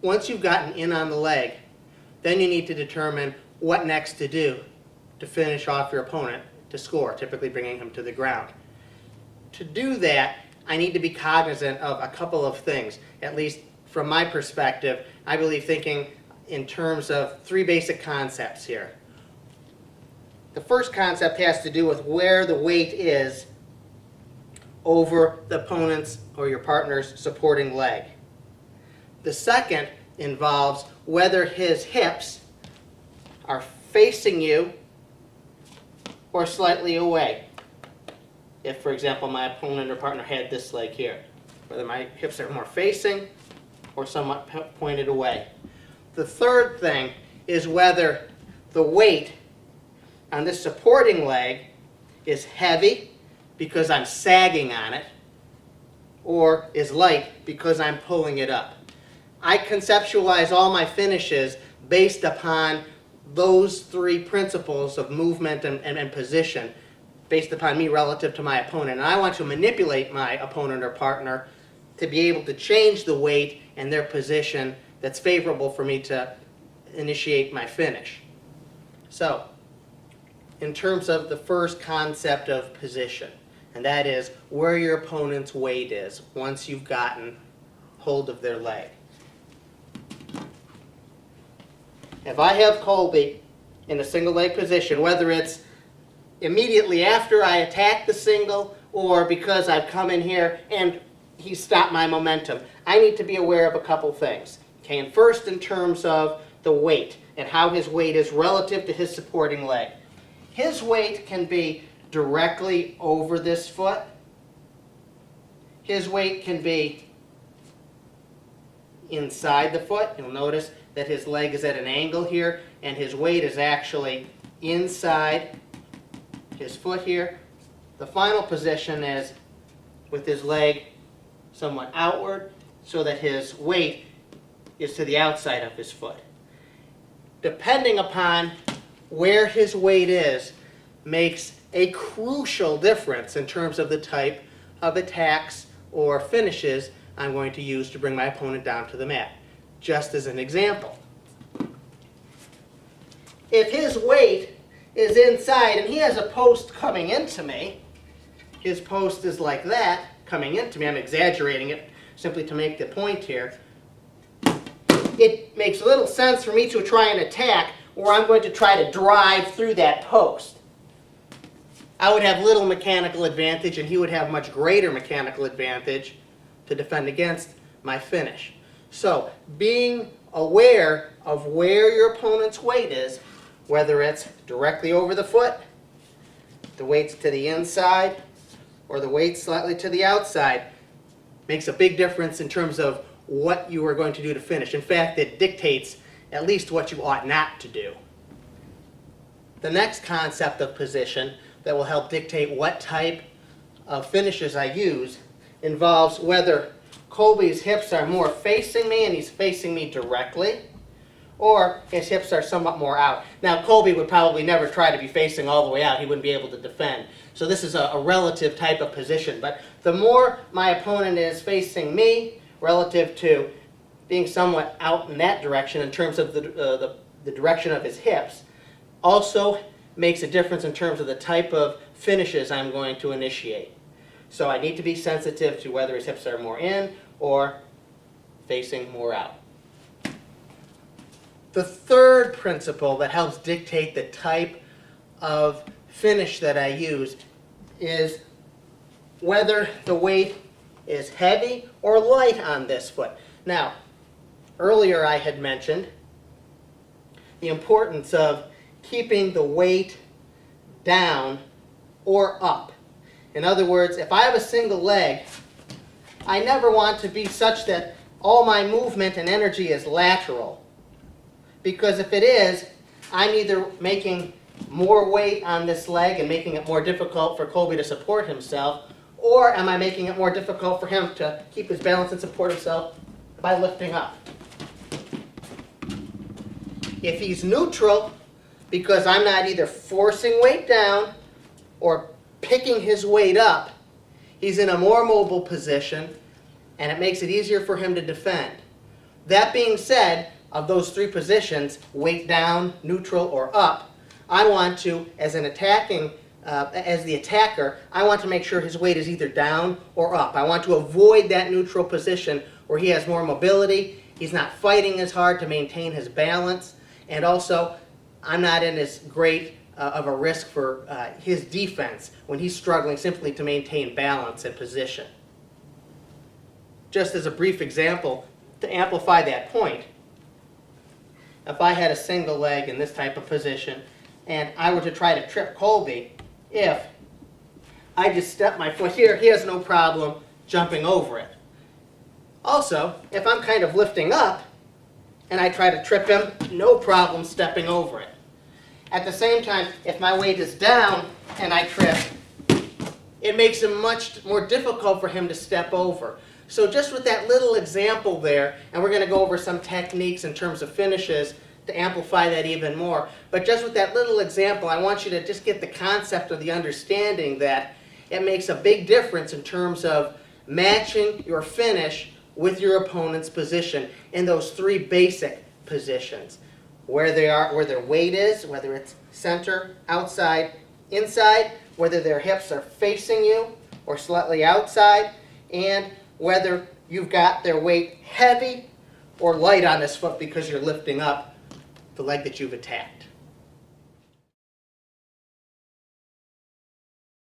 once you've gotten in on the leg, then you need to determine what next to do to finish off your opponent to score, typically bringing him to the ground. To do that, I need to be cognizant of a couple of things, at least from my perspective. I believe thinking in terms of three basic concepts here. The first concept has to do with where the weight is over the opponent's or your partner's supporting leg. The second involves whether his hips are facing you or slightly away. If, for example, my opponent or partner had this leg here, whether my hips are more facing or somewhat pointed away. The third thing is whether the weight on this supporting leg is heavy because I'm sagging on it, or is light because I'm pulling it up. I conceptualize all my finishes based upon those three principles of movement and position, based upon me relative to my opponent. And I want to manipulate my opponent or partner to be able to change the weight and their position that's favorable for me to initiate my finish. So, in terms of the first concept of position, and that is where your opponent's weight is once you've gotten hold of their leg. If I have Colby in a single leg position, whether it's immediately after I attack the single or because I've come in here and he stopped my momentum, I need to be aware of a couple things. Okay, and first in terms of the weight and how his weight is relative to his supporting leg. His weight can be directly over this foot. His weight can be inside the foot. You'll notice that his leg is at an angle here, and his weight is actually inside his foot here. The final position is with his leg somewhat outward, so that his weight is to the outside of his foot. Depending upon where his weight is makes a crucial difference in terms of the type of attacks or finishes I'm going to use to bring my opponent down to the mat. Just as an example, if his weight is inside and he has a post coming into me, his post is like that coming into me, I'm exaggerating it simply to make the point here, it makes little sense for me to try and attack where I'm going to try to drive through that post. I would have little mechanical advantage and he would have much greater mechanical advantage to defend against my finish. So being aware of where your opponent's weight is, whether it's directly over the foot, the weight's to the inside, or the weight's slightly to the outside, makes a big difference in terms of what you are going to do to finish. In fact, it dictates at least what you ought not to do. The next concept of position that will help dictate what type of finishes I use involves whether Colby's hips are more facing me and he's facing me directly, or his hips are somewhat more out. Now, Colby would probably never try to be facing all the way out. He wouldn't be able to defend. So this is a relative type of position. But the more my opponent is facing me relative to being somewhat out in that direction in terms of the direction of his hips, also makes a difference in terms of the type of finishes I'm going to initiate. So I need to be sensitive to whether his hips are more in or facing more out. The third principle that helps dictate the type of finish that I use is whether the weight is heavy or light on this foot. Now, earlier I had mentioned the importance of keeping the weight down or up. In other words, if I have a single leg, I never want to be such that all my movement and energy is lateral. Because if it is, I'm either making more weight on this leg and making it more difficult for Colby to support himself, or am I making it more difficult for him to keep his balance and support himself by lifting up? If he's neutral, because I'm not either forcing weight down or picking his weight up, he's in a more mobile position, and it makes it easier for him to defend. That being said, of those three positions, weight down, neutral, or up, I want to, as the attacker, I want to make sure his weight is either down or up. I want to avoid that neutral position where he has more mobility, he's not fighting as hard to maintain his balance, and also I'm not in as great of a risk for his defense when he's struggling simply to maintain balance and position. Just as a brief example, to amplify that point, if I had a single leg in this type of position and I were to try to trip Colby, if I just step my foot here, he has no problem jumping over it. Also, if I'm kind of lifting up and I try to trip him, no problem stepping over it. At the same time, if my weight is down and I trip, it makes it much more difficult for him to step over. So just with that little example there, and we're going to go over some techniques in terms of finishes to amplify that even more, but just with that little example, I want you to just get the concept of the understanding that it makes a big difference in terms of matching your finish with your opponent's position in those three basic positions. Where they are, where their weight is, whether it's center, outside, inside, whether their hips are facing you or slightly outside, and whether you've got their weight heavy or light on this foot because you're lifting up the leg that you've attacked.